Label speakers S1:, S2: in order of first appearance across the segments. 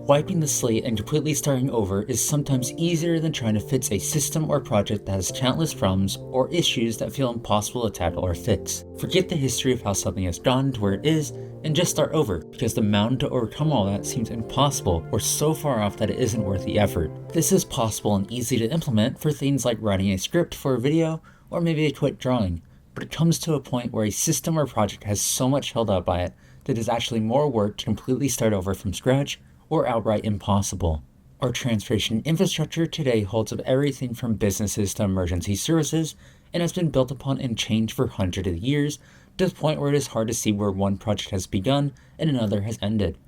S1: Wiping the slate and completely starting over is sometimes easier than trying to fix a system or project that has countless problems or issues that feel impossible to tackle or fix. Forget the history of how something has gotten to where it is and just start over, because the mountain to overcome all that seems impossible or so far off that it isn't worth the effort. This is possible and easy to implement for things like writing a script for a video or maybe a quick drawing, but it comes to a point where a system or project has so much held up by it that it is actually more work to completely start over from scratch or outright impossible. Our transportation infrastructure today holds up everything from businesses to emergency services and has been built upon and changed for hundreds of years to the point where it is hard to see where one project has begun and another has ended.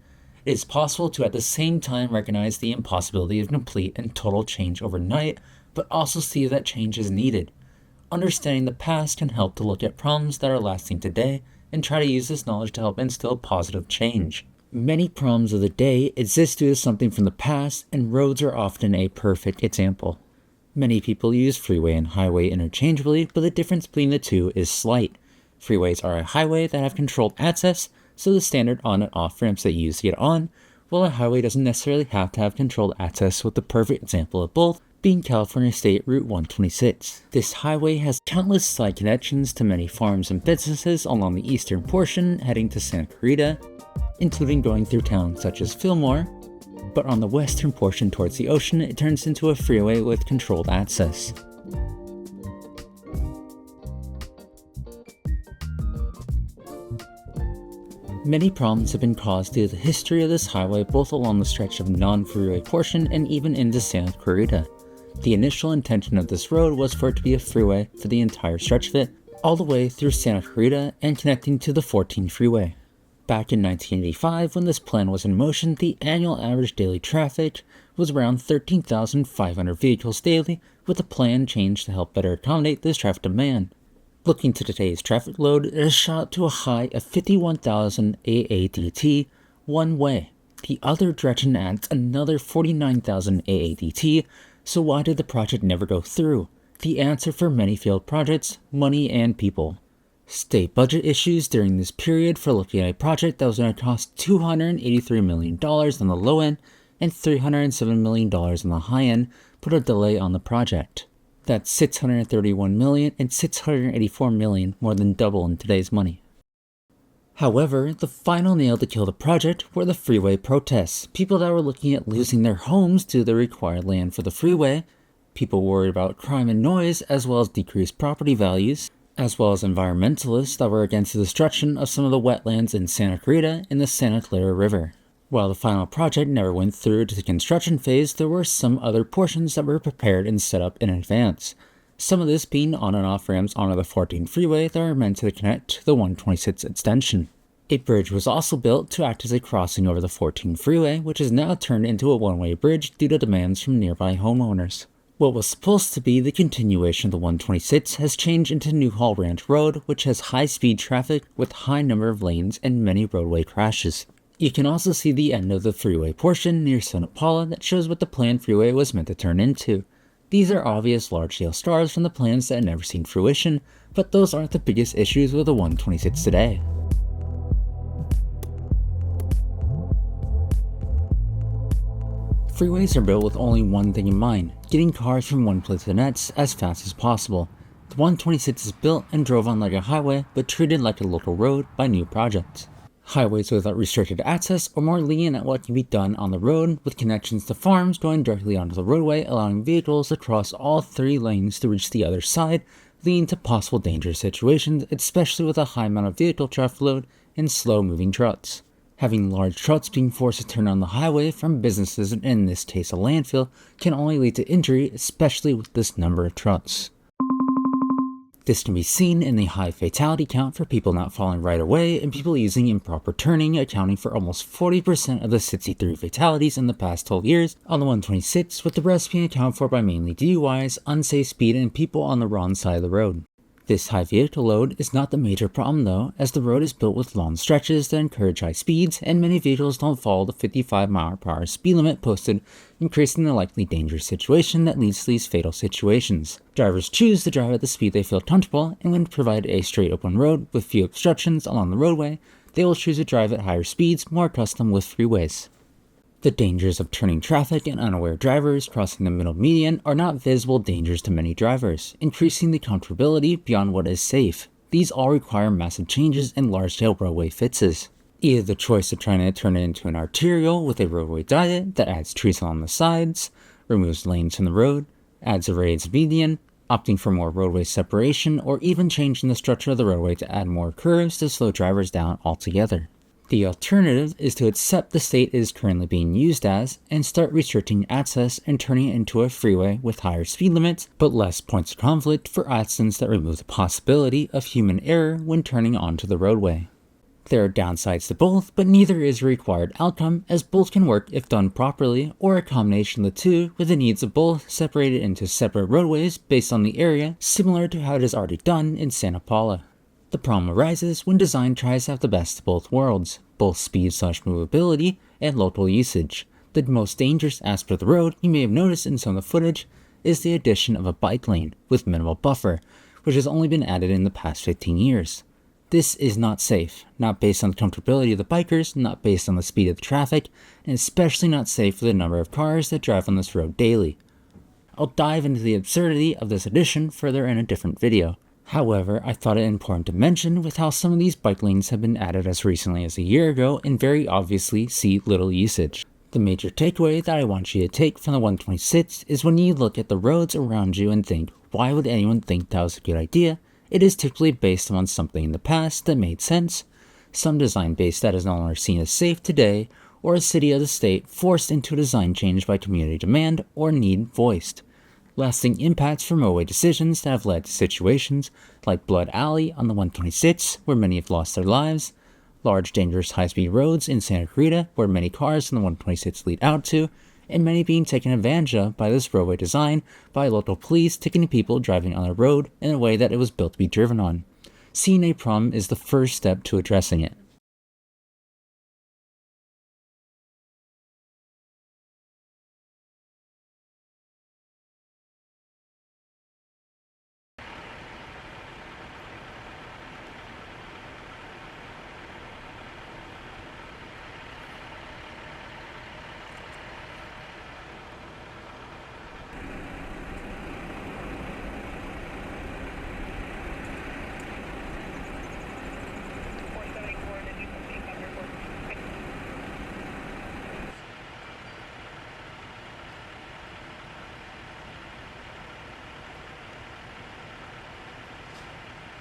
S1: It is possible to at the same time recognize the impossibility of complete and total change overnight, but also see that change is needed. Understanding the past can help to look at problems that are lasting today and try to use this knowledge to help instill positive change. Many problems of the day exist due to something from the past, and roads are often a perfect example. Many people use freeway and highway interchangeably, but the difference between the two is slight. Freeways are a highway that have controlled access, so the standard on and off ramps that you use to get on, while a highway doesn't necessarily have to have controlled access, with the perfect example of both being California State Route 126. This highway has countless side connections to many farms and businesses along the eastern portion heading to Santa Clarita, including going through towns such as Fillmore, but on the western portion towards the ocean it turns into a freeway with controlled access. Many problems have been caused due to the history of this highway, both along the stretch of non-freeway portion and even into Santa Clarita. The initial intention of this road was for it to be a freeway for the entire stretch of it, all the way through Santa Clarita and connecting to the 14 freeway. Back in 1985, when this plan was in motion, the annual average daily traffic was around 13,500 vehicles daily, with the plan changed to help better accommodate this traffic demand. Looking to today's traffic load, it has shot to a high of 51,000 AADT one way. The other direction adds another 49,000 AADT, so why did the project never go through? The answer for many failed projects: money and people. State budget issues during this period for looking at a project that was going to cost $283 million on the low end and $307 million on the high end put a delay on the project. That's $631 million and $684 million, more than double in today's money. However, the final nail to kill the project were the freeway protests. People that were looking at losing their homes to the required land for the freeway, people worried about crime and noise, as well as decreased property values, as well as environmentalists that were against the destruction of some of the wetlands in Santa Clarita and the Santa Clara River. While the final project never went through to the construction phase, there were some other portions that were prepared and set up in advance. Some of this being on and off ramps onto the 14 freeway that were meant to connect to the 126 extension. A bridge was also built to act as a crossing over the 14 freeway, which is now turned into a one-way bridge due to demands from nearby homeowners. What was supposed to be the continuation of the 126 has changed into Newhall Ranch Road, which has high-speed traffic with high number of lanes and many roadway crashes. You can also see the end of the freeway portion near Santa Paula that shows what the planned freeway was meant to turn into. These are obvious large-scale stars from the plans that had never seen fruition, but those aren't the biggest issues with the 126 today. Freeways are built with only one thing in mind: getting cars from one place to the next as fast as possible. The 126 is built and drove on like a highway, but treated like a local road by new projects. Highways without restricted access are more lenient at what can be done on the road, with connections to farms going directly onto the roadway, allowing vehicles to cross all 3 lanes to reach the other side, leading to possible dangerous situations, especially with a high amount of vehicle traffic load and slow-moving trucks. Having large trucks being forced to turn on the highway from businesses, and in this case a landfill, can only lead to injury, especially with this number of trucks. This can be seen in the high fatality count for people not following right away and people using improper turning, accounting for almost 40% of the 63 fatalities in the past 12 years on the 126, with the rest being accounted for by mainly DUIs, unsafe speed, and people on the wrong side of the road. This high vehicle load is not the major problem though, as the road is built with long stretches that encourage high speeds, and many vehicles don't follow the 55 mph speed limit posted, increasing the likely dangerous situation that leads to these fatal situations. Drivers choose to drive at the speed they feel comfortable, and when provided a straight open road with few obstructions along the roadway, they will choose to drive at higher speeds more accustomed with freeways. The dangers of turning traffic and unaware drivers crossing the middle median are not visible dangers to many drivers, increasing the comfortability beyond what is safe. These all require massive changes and large-scale roadway fixes. Either the choice of trying to turn it into an arterial with a roadway diet that adds trees along the sides, removes lanes from the road, adds a raised median, opting for more roadway separation, or even changing the structure of the roadway to add more curves to slow drivers down altogether. The alternative is to accept the state it is currently being used as and start restricting access and turning it into a freeway with higher speed limits but less points of conflict for accidents that remove the possibility of human error when turning onto the roadway. There are downsides to both, but neither is a required outcome, as both can work if done properly, or a combination of the two with the needs of both separated into separate roadways based on the area, similar to how it is already done in Santa Paula. The problem arises when design tries to have the best of both worlds, both speed/movability and local usage. The most dangerous aspect of the road you may have noticed in some of the footage is the addition of a bike lane with minimal buffer, which has only been added in the past 15 years. This is not safe, not based on the comfortability of the bikers, not based on the speed of the traffic, and especially not safe for the number of cars that drive on this road daily. I'll dive into the absurdity of this addition further in a different video. However, I thought it important to mention with how some of these bike lanes have been added as recently as a year ago and very obviously see little usage. The major takeaway that I want you to take from the 126 is when you look at the roads around you and think, why would anyone think that was a good idea? It is typically based on something in the past that made sense, some design base that is no longer seen as safe today, or a city or the state forced into a design change by community demand or need voiced. Lasting impacts from roadway decisions that have led to situations like Blood Alley on the 126, where many have lost their lives, large dangerous high-speed roads in Santa Clarita, where many cars on the 126 lead out to, and many being taken advantage of by this roadway design by local police ticketing people driving on the road in a way that it was built to be driven on. Seeing a problem is the first step to addressing it.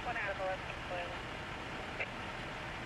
S2: One out of 11,